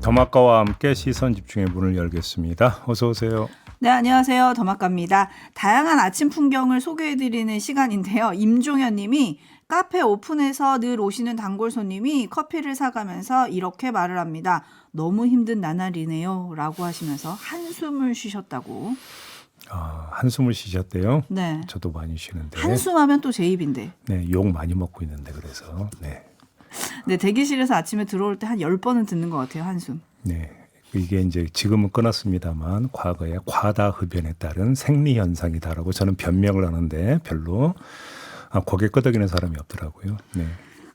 더마카와 함께 시선 집중의 문을 열겠습니다. 어서 오세요. 네, 안녕하세요. 더마카입니다. 다양한 아침 풍경을 소개해드리는 시간인데요. 임종현 님이 카페 오픈해서 늘 오시는 단골 손님이 커피를 사가면서 이렇게 말을 합니다. 너무 힘든 나날이네요. 라고 하시면서 한숨을 쉬셨다고. 한숨을 쉬셨대요? 네. 저도 많이 쉬는데. 한숨하면 또 제 입인데. 네, 욕 많이 먹고 있는데 그래서. 네. 네, 대기실에서 아침에 들어올 때 한 10번은 듣는 것 같아요. 한숨. 네. 이게 이제 지금은 끊었습니다만 과거에 과다 흡연에 따른 생리 현상이다라고 저는 변명을 하는데 별로 고개 끄덕이는 사람이 없더라고요. 네.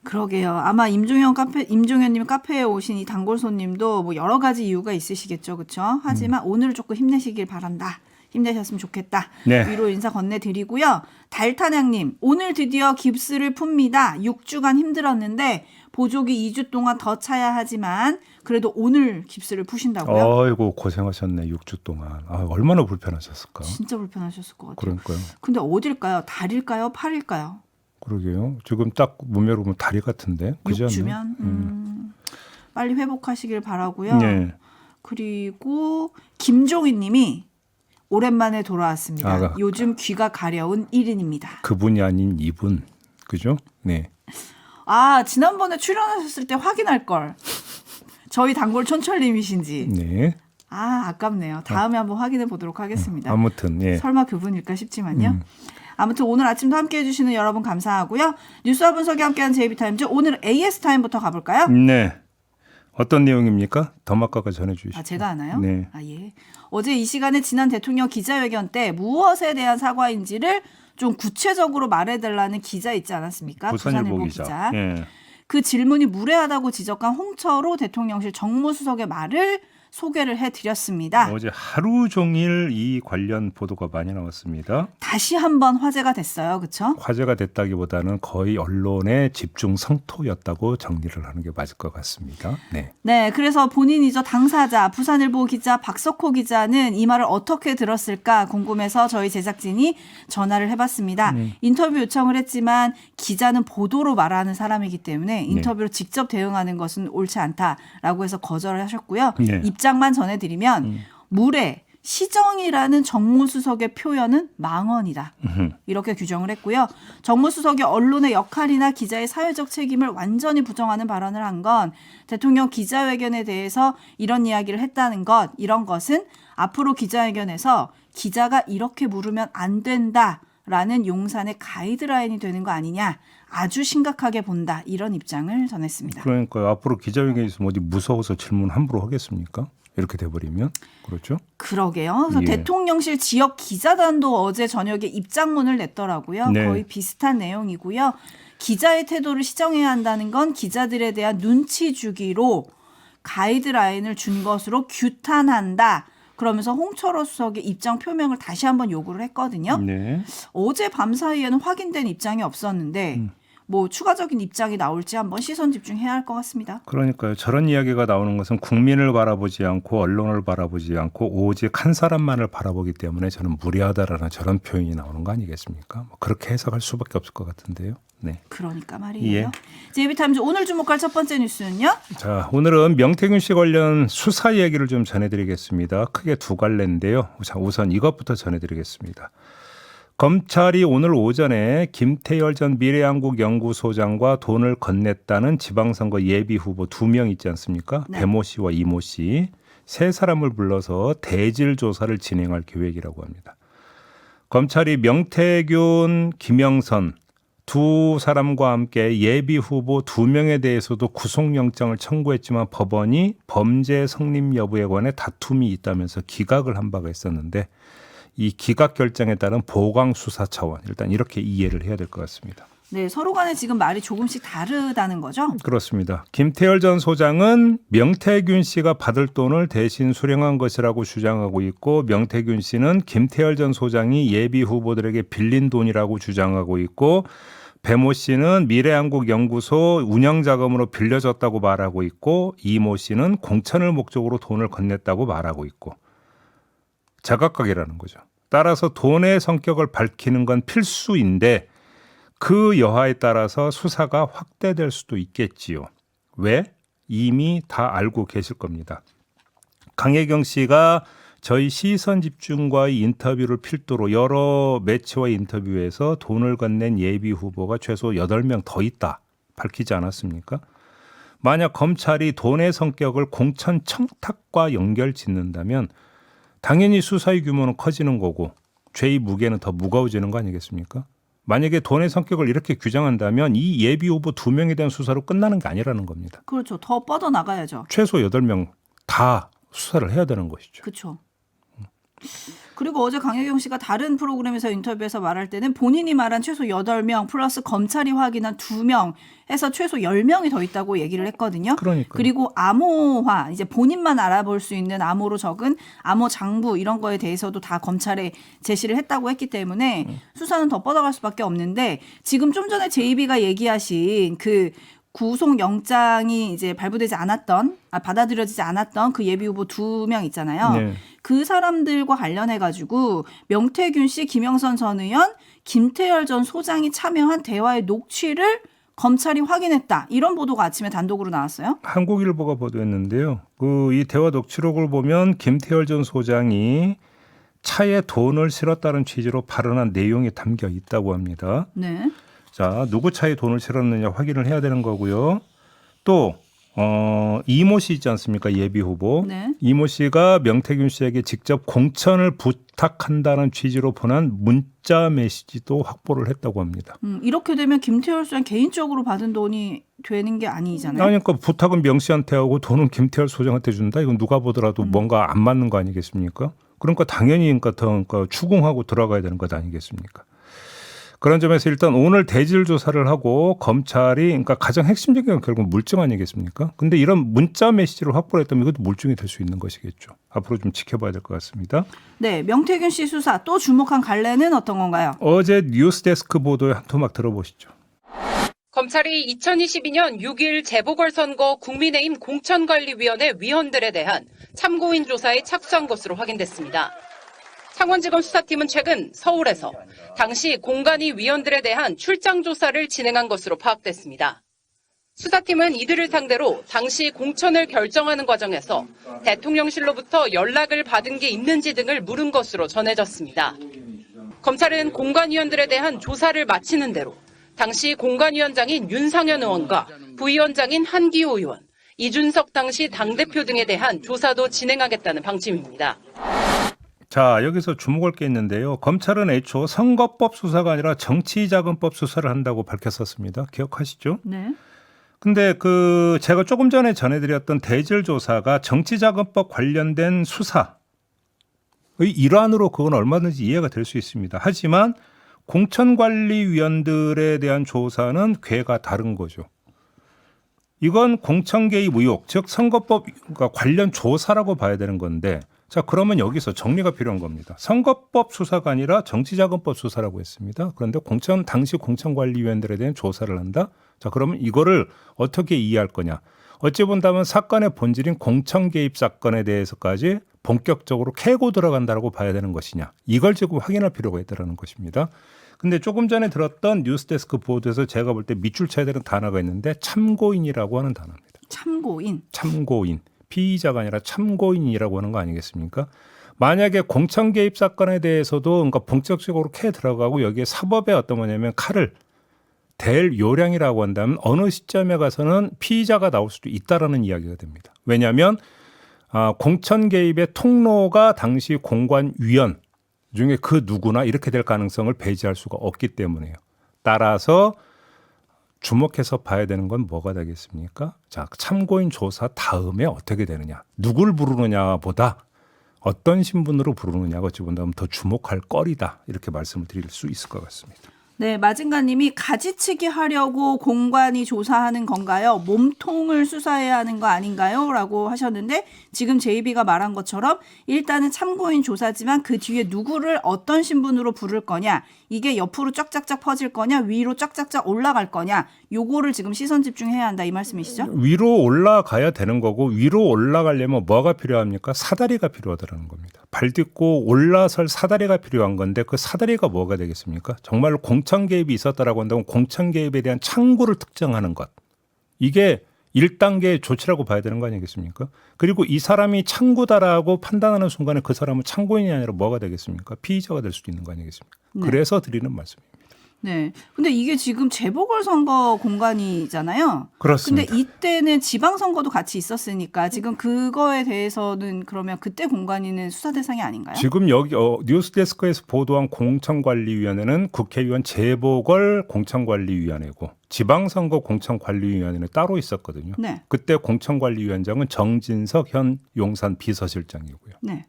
그러게요. 아마 임종현님 카페에 오신 이 단골 손님도 뭐 여러 가지 이유가 있으시겠죠, 그렇죠? 하지만 오늘 조금 힘내시길 바란다. 힘내셨으면 좋겠다. 네. 위로 인사 건네드리고요. 달탄양님, 오늘 드디어 깁스를 풉니다. 6주간 힘들었는데 보조기 2주 동안 더 차야 하지만 그래도 오늘 깁스를 푸신다고요? 아이고 고생하셨네. 6주 동안. 얼마나 불편하셨을까? 진짜 불편하셨을 것 같아요. 그러니까요. 근데 어딜까요? 다리일까요? 팔일까요? 그러게요. 지금 딱 몸매로 보면 다리 같은데. 그지 않나요? 6주면 빨리 회복하시길 바라고요. 네. 그리고 김종인 님이 오랜만에 돌아왔습니다. 요즘 귀가 가려운 1인입니다. 그분이 아닌 이분. 그죠? 네. 지난번에 출연하셨을 때 확인할 걸. 저희 단골 촌철님이신지. 네. 아깝네요. 다음에 한번 확인해 보도록 하겠습니다. 아무튼 예. 설마 그분일까 싶지만요. 아무튼 오늘 아침도 함께해 주시는 여러분 감사하고요. 뉴스와 분석이 함께하는 JB타임즈 오늘 AS타임부터 가볼까요? 네. 어떤 내용입니까? 더마카가 전해주시죠. 제가 하나요? 네. 예. 어제 이 시간에 지난 대통령 기자회견 때 무엇에 대한 사과인지를 좀 구체적으로 말해달라는 기자 있지 않았습니까? 부산일보 기자. 예. 그 질문이 무례하다고 지적한 홍철호 대통령실 정무수석의 말을 소개를 해드렸습니다. 어제 하루 종일 이 관련 보도가 많이 나왔습니다. 다시 한번 화제가 됐어요. 그렇죠? 화제가 됐다기보다는 거의 언론의 집중 성토였다고 정리를 하는 게 맞을 것 같습니다. 네. 네, 그래서 본인이죠. 당사자 부산일보 기자 박석호 기자는 이 말을 어떻게 들었을까 궁금해서 저희 제작진이 전화를 해봤습니다. 인터뷰 요청을 했지만 기자는 보도로 말하는 사람이기 때문에 인터뷰로 직접 대응하는 것은 옳지 않다라고 해서 거절을 하셨고요. 네. 입장만 전해드리면 무례, 시정이라는 정무수석의 표현은 망언이다. 이렇게 규정을 했고요. 정무수석이 언론의 역할이나 기자의 사회적 책임을 완전히 부정하는 발언을 한 건 대통령 기자회견에 대해서 이런 이야기를 했다는 것, 이런 것은 앞으로 기자회견에서 기자가 이렇게 물으면 안 된다라는 용산의 가이드라인이 되는 거 아니냐. 아주 심각하게 본다. 이런 입장을 전했습니다. 그러니까요. 앞으로 기자회견에 있으면 어디 무서워서 질문 함부로 하겠습니까? 이렇게 돼버리면. 그렇죠? 그러게요. 그래서 예. 대통령실 지역 기자단도 어제 저녁에 입장문을 냈더라고요. 네. 거의 비슷한 내용이고요. 기자의 태도를 시정해야 한다는 건 기자들에 대한 눈치 주기로 가이드라인을 준 것으로 규탄한다. 그러면서 홍철호 수석의 입장 표명을 다시 한번 요구를 했거든요. 네. 어제 밤 사이에는 확인된 입장이 없었는데 뭐 추가적인 입장이 나올지 한번 시선 집중해야 할 것 같습니다. 그러니까요. 저런 이야기가 나오는 것은 국민을 바라보지 않고 언론을 바라보지 않고 오직 한 사람만을 바라보기 때문에 저는 무례하다라는 저런 표현이 나오는 거 아니겠습니까? 그렇게 해석할 수밖에 없을 것 같은데요. 네. 그러니까 말이에요. 예. JB타임즈 오늘 주목할 첫 번째 뉴스는요. 자, 오늘은 명태균 씨 관련 수사 얘기를 좀 전해드리겠습니다. 크게 두 갈래인데요. 자, 우선 이것부터 전해드리겠습니다. 검찰이 오늘 오전에 김태열 전 미래한국연구소장과 돈을 건넸다는 지방선거 예비 후보 2명 있지 않습니까? 네. 배모 씨와 이모 씨. 세 사람을 불러서 대질 조사를 진행할 계획이라고 합니다. 검찰이 명태균, 김영선 두 사람과 함께 예비 후보 2명에 대해서도 구속영장을 청구했지만 법원이 범죄 성립 여부에 관해 다툼이 있다면서 기각을 한 바가 있었는데 이 기각 결정에 따른 보강 수사 차원 일단 이렇게 이해를 해야 될 것 같습니다. 네, 서로 간에 지금 말이 조금씩 다르다는 거죠? 그렇습니다. 김태열 전 소장은 명태균 씨가 받을 돈을 대신 수령한 것이라고 주장하고 있고 명태균 씨는 김태열 전 소장이 예비 후보들에게 빌린 돈이라고 주장하고 있고 배모 씨는 미래한국연구소 운영자금으로 빌려줬다고 말하고 있고 이모 씨는 공천을 목적으로 돈을 건넸다고 말하고 있고 제각각이라는 거죠. 따라서 돈의 성격을 밝히는 건 필수인데 그 여하에 따라서 수사가 확대될 수도 있겠지요. 왜? 이미 다 알고 계실 겁니다. 강혜경 씨가 저희 시선집중과의 인터뷰를 필두로 여러 매체와의 인터뷰에서 돈을 건넨 예비 후보가 최소 8명 더 있다 밝히지 않았습니까? 만약 검찰이 돈의 성격을 공천 청탁과 연결 짓는다면 당연히 수사의 규모는 커지는 거고 죄의 무게는 더 무거워지는 거 아니겠습니까? 만약에 돈의 성격을 이렇게 규정한다면 이 예비 후보 2명에 대한 수사로 끝나는 게 아니라는 겁니다. 그렇죠. 더 뻗어나가야죠. 최소 8명 다 수사를 해야 되는 것이죠. 그렇죠. 그리고 어제 강혜경 씨가 다른 프로그램에서 인터뷰에서 말할 때는 본인이 말한 최소 8명 플러스 검찰이 확인한 2명 해서 최소 10명이 더 있다고 얘기를 했거든요. 그러니까요. 그리고 암호화, 이제 본인만 알아볼 수 있는 암호로 적은 암호 장부 이런 거에 대해서도 다 검찰에 제시를 했다고 했기 때문에 수사는 더 뻗어갈 수밖에 없는데 지금 좀 전에 제이비가 얘기하신 그 구속영장이 이제 발부되지 않았던, 받아들여지지 않았던 그 예비 후보 2명 있잖아요. 네. 그 사람들과 관련해가지고 명태균 씨, 김영선 전 의원, 김태열 전 소장이 참여한 대화의 녹취를 검찰이 확인했다. 이런 보도가 아침에 단독으로 나왔어요. 한국일보가 보도했는데요. 이 대화 녹취록을 보면 김태열 전 소장이 차에 돈을 실었다는 취지로 발언한 내용이 담겨 있다고 합니다. 네. 자, 누구 차에 돈을 실었느냐 확인을 해야 되는 거고요. 또 이모 씨 있지 않습니까? 예비 후보. 네. 이모 씨가 명태균 씨에게 직접 공천을 부탁한다는 취지로 보낸 문자 메시지도 확보를 했다고 합니다. 이렇게 되면 김태열 소장 개인적으로 받은 돈이 되는 게 아니잖아요. 그러니까 부탁은 명 씨한테 하고 돈은 김태열 소장한테 준다. 이건 누가 보더라도 뭔가 안 맞는 거 아니겠습니까? 그러니까 당연히 그러니까 추궁하고 들어가야 되는 것 아니겠습니까? 그런 점에서 일단 오늘 대질 조사를 하고 검찰이 그러니까 가장 핵심적인 건 결국 물증 아니겠습니까? 근데 이런 문자 메시지를 확보를 했다면 이것도 물증이 될 수 있는 것이겠죠. 앞으로 좀 지켜봐야 될 것 같습니다. 네, 명태균 씨 수사 또 주목한 갈래는 어떤 건가요? 어제 뉴스데스크 보도에 한 토막 들어보시죠. 검찰이 2022년 6일 재보궐선거 국민의힘 공천관리위원회 위원들에 대한 참고인 조사에 착수한 것으로 확인됐습니다. 창원지검 수사팀은 최근 서울에서 당시 공관위 위원들에 대한 출장 조사를 진행한 것으로 파악됐습니다. 수사팀은 이들을 상대로 당시 공천을 결정하는 과정에서 대통령실로부터 연락을 받은 게 있는지 등을 물은 것으로 전해졌습니다. 검찰은 공관위원들에 대한 조사를 마치는 대로 당시 공관위원장인 윤상현 의원과 부위원장인 한기호 의원, 이준석 당시 당대표 등에 대한 조사도 진행하겠다는 방침입니다. 자, 여기서 주목할 게 있는데요. 검찰은 애초 선거법 수사가 아니라 정치자금법 수사를 한다고 밝혔었습니다. 기억하시죠? 네. 근데 제가 조금 전에 전해드렸던 대질 조사가 정치자금법 관련된 수사의 일환으로 그건 얼마든지 이해가 될 수 있습니다. 하지만 공천관리위원들에 대한 조사는 궤가 다른 거죠. 이건 공천 개입 의혹, 즉 선거법 관련 조사라고 봐야 되는 건데 자, 그러면 여기서 정리가 필요한 겁니다. 선거법 수사가 아니라 정치자금법 수사라고 했습니다. 그런데 당시 공천관리위원들에 대한 조사를 한다? 자, 그러면 이거를 어떻게 이해할 거냐? 어찌 본다면 사건의 본질인 공천 개입 사건에 대해서까지 본격적으로 캐고 들어간다고 봐야 되는 것이냐? 이걸 지금 확인할 필요가 있다는 것입니다. 근데 조금 전에 들었던 뉴스데스크 보도에서 제가 볼 때 밑줄 쳐야 되는 단어가 있는데 참고인이라고 하는 단어입니다. 참고인. 참고인. 피의자가 아니라 참고인이라고 하는 거 아니겠습니까? 만약에 공천 개입 사건에 대해서도 그러니까 본격적으로 캐 들어가고 여기에 사법의 어떤 뭐냐면 칼을 댈 요량이라고 한다면 어느 시점에 가서는 피의자가 나올 수도 있다라는 이야기가 됩니다. 왜냐하면 공천 개입의 통로가 당시 공관위원 중에 그 누구나 이렇게 될 가능성을 배제할 수가 없기 때문에요. 따라서 주목해서 봐야 되는 건 뭐가 되겠습니까? 자, 참고인 조사 다음에 어떻게 되느냐. 누굴 부르느냐보다 어떤 신분으로 부르느냐가 어찌 본다면 더 주목할 거리다. 이렇게 말씀을 드릴 수 있을 것 같습니다. 네, 마진가님이 가지치기 하려고 공관이 조사하는 건가요? 몸통을 수사해야 하는 거 아닌가요? 라고 하셨는데 지금 제이비가 말한 것처럼 일단은 참고인 조사지만 그 뒤에 누구를 어떤 신분으로 부를 거냐, 이게 옆으로 쫙쫙쫙 퍼질 거냐, 위로 쫙쫙쫙 올라갈 거냐, 요거를 지금 시선 집중해야 한다 이 말씀이시죠? 위로 올라가야 되는 거고 위로 올라가려면 뭐가 필요합니까? 사다리가 필요하다는 겁니다. 발 딛고 올라설 사다리가 필요한 건데 그 사다리가 뭐가 되겠습니까? 정말로 공천 개입이 있었다라고 한다면 공천 개입에 대한 창구를 특정하는 것. 이게 1단계 조치라고 봐야 되는 거 아니겠습니까? 그리고 이 사람이 창구다라고 판단하는 순간에 그 사람은 참고인이 아니라 뭐가 되겠습니까? 피의자가 될 수도 있는 거 아니겠습니까? 네. 그래서 드리는 말씀입니다. 네. 근데 이게 지금 재보궐선거 공간이잖아요. 그렇습니다. 근데 이때는 지방선거도 같이 있었으니까 지금 그거에 대해서는 그러면 그때 공관위는 수사 대상이 아닌가요? 지금 여기 뉴스데스크에서 보도한 공천관리위원회는 국회의원 재보궐 공천관리위원회고 지방선거 공천관리위원회는 따로 있었거든요. 네. 그때 공천관리위원장은 정진석 현 용산 비서실장이고요. 네.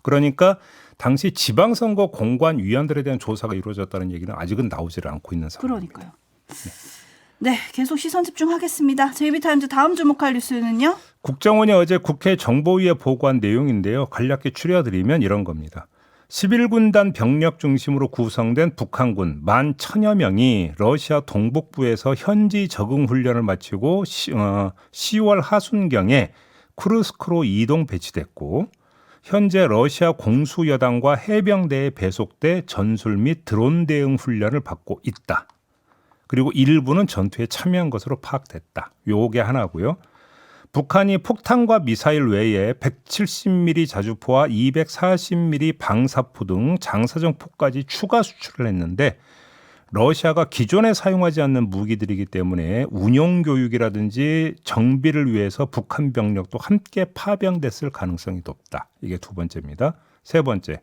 그러니까 당시 지방선거 공관위원들에 대한 조사가 이루어졌다는 얘기는 아직은 나오질 않고 있는 상황입니다. 그러니까요. 네, 계속 시선 집중하겠습니다. JB타임즈 다음 주목할 뉴스는요? 국정원이 어제 국회 정보위에 보고한 내용인데요. 간략히 추려드리면 이런 겁니다. 11군단 병력 중심으로 구성된 북한군 11,000여 명이 러시아 동북부에서 현지 적응 훈련을 마치고 10월 하순경에 쿠르스크로 이동 배치됐고 현재 러시아 공수여단과 해병대에 배속돼 전술 및 드론 대응 훈련을 받고 있다. 그리고 일부는 전투에 참여한 것으로 파악됐다. 요게 하나고요. 북한이 폭탄과 미사일 외에 170mm 자주포와 240mm 방사포 등 장사정 포까지 추가 수출을 했는데 러시아가 기존에 사용하지 않는 무기들이기 때문에 운용 교육이라든지 정비를 위해서 북한 병력도 함께 파병됐을 가능성이 높다. 이게 두 번째입니다. 세 번째.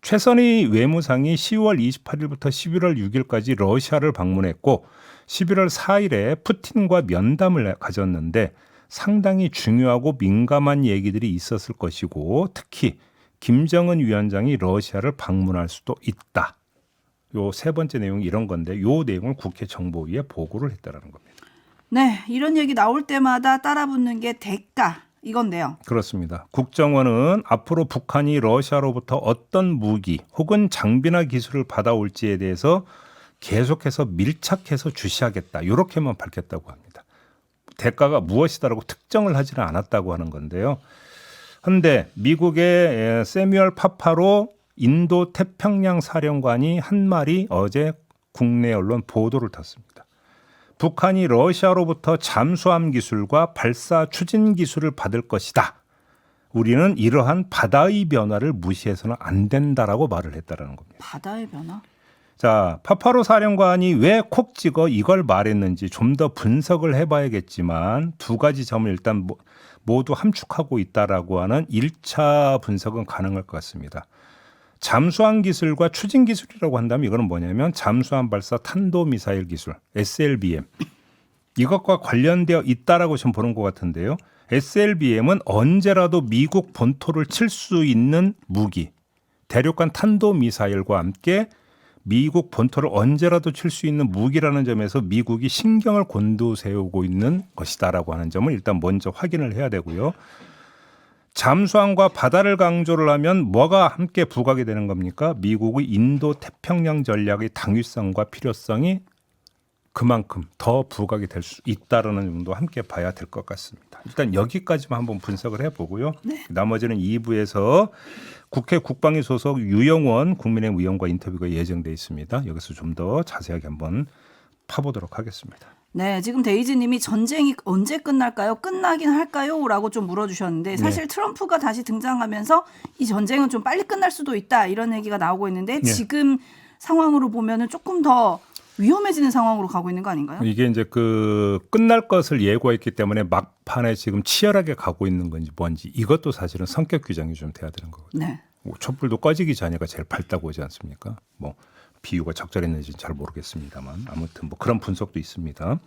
최선희 외무상이 10월 28일부터 11월 6일까지 러시아를 방문했고 11월 4일에 푸틴과 면담을 가졌는데 상당히 중요하고 민감한 얘기들이 있었을 것이고 특히 김정은 위원장이 러시아를 방문할 수도 있다. 요 세 번째 내용이 이런 건데 요 내용을 국회 정보위에 보고를 했다라는 겁니다. 네, 이런 얘기 나올 때마다 따라붙는 게 대가 이건데요. 그렇습니다. 국정원은 앞으로 북한이 러시아로부터 어떤 무기 혹은 장비나 기술을 받아올지에 대해서 계속해서 밀착해서 주시하겠다. 이렇게만 밝혔다고 합니다. 대가가 무엇이다라고 특정을 하지는 않았다고 하는 건데요. 그런데 미국의 세뮤얼 파파로 인도 태평양 사령관이 한 말이 어제 국내 언론 보도를 탔습니다. 북한이 러시아로부터 잠수함 기술과 발사 추진 기술을 받을 것이다. 우리는 이러한 바다의 변화를 무시해서는 안 된다라고 말을 했다라는 겁니다. 바다의 변화? 자, 파파로 사령관이 왜 콕 찍어 이걸 말했는지 좀 더 분석을 해봐야겠지만 두 가지 점을 일단 모두 함축하고 있다라고 하는 1차 분석은 가능할 것 같습니다. 잠수함 기술과 추진 기술이라고 한다면 이거는 뭐냐면 잠수함 발사 탄도미사일 기술 SLBM 이것과 관련되어 있다라고 지금 보는 것 같은데요. SLBM은 언제라도 미국 본토를 칠 수 있는 무기 대륙간 탄도미사일과 함께 미국 본토를 언제라도 칠 수 있는 무기라는 점에서 미국이 신경을 곤두세우고 있는 것이다라고 하는 점을 일단 먼저 확인을 해야 되고요. 잠수함과 바다를 강조를 하면 뭐가 함께 부각이 되는 겁니까? 미국의 인도 태평양 전략의 당위성과 필요성이 그만큼 더 부각이 될 수 있다라는 점도 함께 봐야 될 것 같습니다. 일단 여기까지만 한번 분석을 해보고요. 네. 나머지는 2부에서 국회 국방위 소속 유영원 국민의힘 의원과 인터뷰가 예정돼 있습니다. 여기서 좀 더 자세하게 한번 파보도록 하겠습니다. 네, 지금 데이지님이 전쟁이 언제 끝날까요? 끝나긴 할까요? 라고 좀 물어주셨는데 사실 트럼프가 다시 등장하면서 이 전쟁은 좀 빨리 끝날 수도 있다 이런 얘기가 나오고 있는데 지금 상황으로 보면은 조금 더 위험해지는 상황으로 가고 있는 거 아닌가요? 이게 이제 그 끝날 것을 예고했기 때문에 막판에 지금 치열하게 가고 있는 건지 뭔지 이것도 사실은 성격 규정이 좀 돼야 되는 거거든요. 네. 촛불도 꺼지기 전에가 제일 밝다고 하지 않습니까? 뭐 비유가 적절했는지는 잘 모르겠습니다만 아무튼 뭐 그런 분석도 있습니다.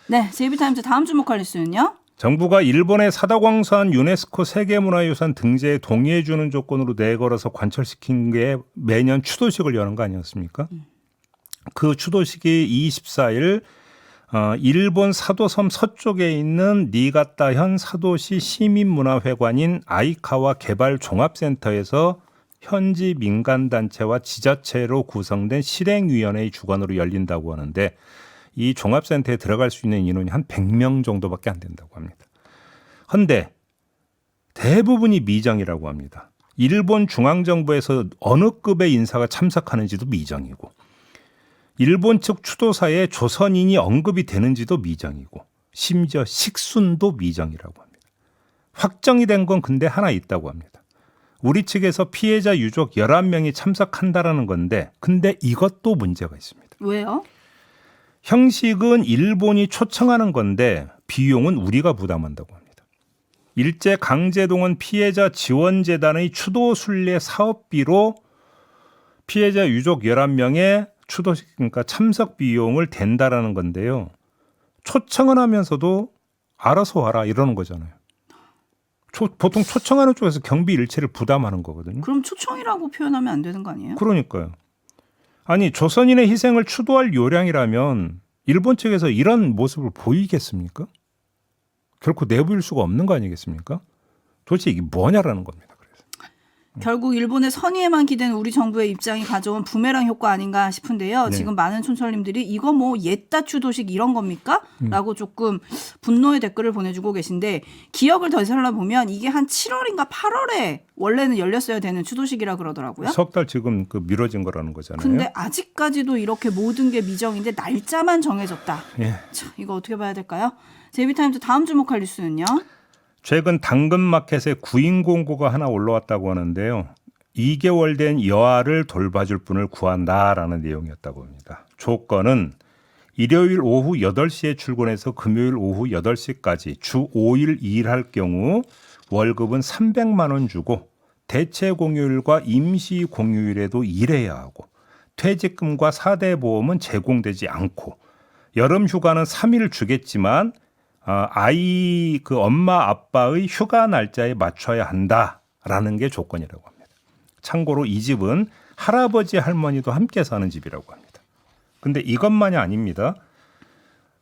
네, JB타임즈 다음 주목할 뉴스는요? 정부가 일본의 사다광산 유네스코 세계문화유산 등재에 동의해주는 조건으로 내걸어서 관철시킨 게 매년 추도식을 여는 거 아니었습니까? 그 추도식이 24일 일본 사도섬 서쪽에 있는 니가타현 사도시 시민문화회관인 아이카와 개발종합센터에서 현지 민간단체와 지자체로 구성된 실행위원회의 주관으로 열린다고 하는데 이 종합센터에 들어갈 수 있는 인원이 한 100명 정도밖에 안 된다고 합니다. 그런데 대부분이 미정이라고 합니다. 일본 중앙정부에서 어느 급의 인사가 참석하는지도 미정이고 일본 측 추도사에 조선인이 언급이 되는지도 미정이고 심지어 식순도 미정이라고 합니다. 확정이 된 건 근데 하나 있다고 합니다. 우리 측에서 피해자 유족 11명이 참석한다라는 건데 근데 이것도 문제가 있습니다. 왜요? 형식은 일본이 초청하는 건데 비용은 우리가 부담한다고 합니다. 일제 강제동원 피해자 지원재단의 추도 순례 사업비로 피해자 유족 11명의 추도식 그러니까 참석 비용을 댄다라는 건데요. 초청은 하면서도 알아서 와라 이러는 거잖아요. 보통 초청하는 쪽에서 경비 일체를 부담하는 거거든요. 그럼 초청이라고 표현하면 안 되는 거 아니에요? 그러니까요. 아니 조선인의 희생을 추도할 요량이라면 일본 측에서 이런 모습을 보이겠습니까? 결코 내부일 수가 없는 거 아니겠습니까? 도대체 이게 뭐냐라는 겁니다. 그래서. 결국 일본의 선의에만 기대는 우리 정부의 입장이 가져온 부메랑 효과 아닌가 싶은데요. 네. 지금 많은 촌철님들이 이거 뭐 옛다 추도식 이런 겁니까? 라고 조금 분노의 댓글을 보내주고 계신데 기억을 더 살펴보면 이게 한 7월인가 8월에 원래는 열렸어야 되는 추도식이라 그러더라고요. 석 달 지금 그 미뤄진 거라는 거잖아요. 근데 아직까지도 이렇게 모든 게 미정인데 날짜만 정해졌다. 예. 참, 이거 어떻게 봐야 될까요? 제이비타임즈 다음 주목할 뉴스는요. 최근 당근마켓에 구인 공고가 하나 올라왔다고 하는데요. 2개월 된 여아를 돌봐줄 분을 구한다라는 내용이었다고 합니다. 조건은 일요일 오후 8시에 출근해서 금요일 오후 8시까지 주 5일 일할 경우 월급은 300만 원 주고 대체 공휴일과 임시 공휴일에도 일해야 하고 퇴직금과 4대 보험은 제공되지 않고 여름 휴가는 3일 주겠지만 아이 그 엄마 아빠의 휴가 날짜에 맞춰야 한다라는 게 조건이라고 합니다. 참고로 이 집은 할아버지 할머니도 함께 사는 집이라고 합니다. 근데 이것만이 아닙니다.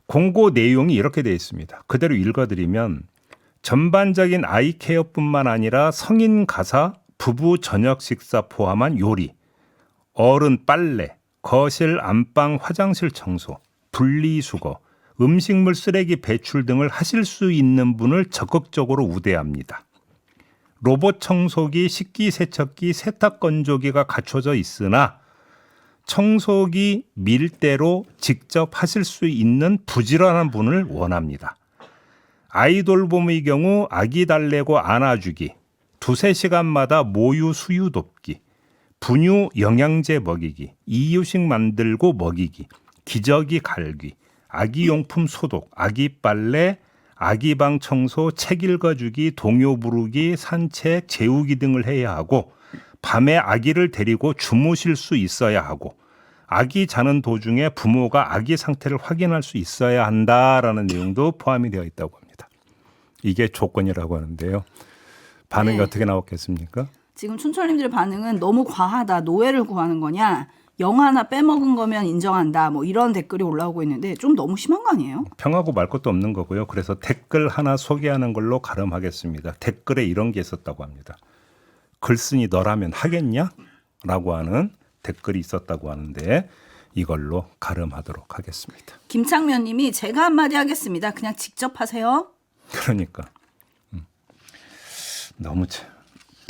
공고 내용이 이렇게 되어 있습니다. 그대로 읽어드리면 전반적인 아이 케어뿐만 아니라 성인 가사, 부부 저녁 식사 포함한 요리, 어른 빨래, 거실 안방 화장실 청소, 분리수거, 음식물 쓰레기 배출 등을 하실 수 있는 분을 적극적으로 우대합니다. 로봇 청소기, 식기세척기, 세탁건조기가 갖춰져 있으나 청소기 밀대로 직접 하실 수 있는 부지런한 분을 원합니다. 아이 돌봄의 경우 아기 달래고 안아주기, 2-3시간마다 모유 수유 돕기, 분유 영양제 먹이기, 이유식 만들고 먹이기, 기저귀 갈기, 아기용품 소독, 아기 빨래, 아기방 청소, 책 읽어주기, 동요 부르기, 산책, 재우기 등을 해야 하고 밤에 아기를 데리고 주무실 수 있어야 하고 아기 자는 도중에 부모가 아기 상태를 확인할 수 있어야 한다라는 내용도 포함이 되어 있다고 합니다. 이게 조건이라고 하는데요. 반응이 네. 어떻게 나왔겠습니까? 지금 촌철님들의 반응은 너무 과하다. 노예를 구하는 거냐. 영 하나 빼먹은 거면 인정한다. 뭐 이런 댓글이 올라오고 있는데 좀 너무 심한 거 아니에요? 평하고 말 것도 없는 거고요. 그래서 댓글 하나 소개하는 걸로 가름하겠습니다. 댓글에 이런 게 있었다고 합니다. 글쓴이 너라면 하겠냐? 라고 하는 댓글이 있었다고 하는데 이걸로 가름하도록 하겠습니다. 김창면 님이 제가 한마디 하겠습니다. 그냥 직접 하세요. 그러니까 너무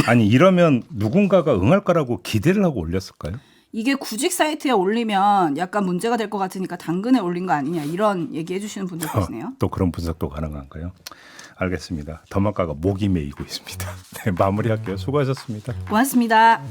아니 이러면 누군가가 응할 거라고 기대를 하고 올렸을까요? 이게 구직 사이트에 올리면 약간 문제가 될 것 같으니까 당근에 올린 거 아니냐 이런 얘기해 주시는 분들 계시네요. 또 그런 분석도 가능한가요? 알겠습니다. 더마카가 목이 메이고 있습니다. 네, 마무리할게요. 수고하셨습니다. 고맙습니다.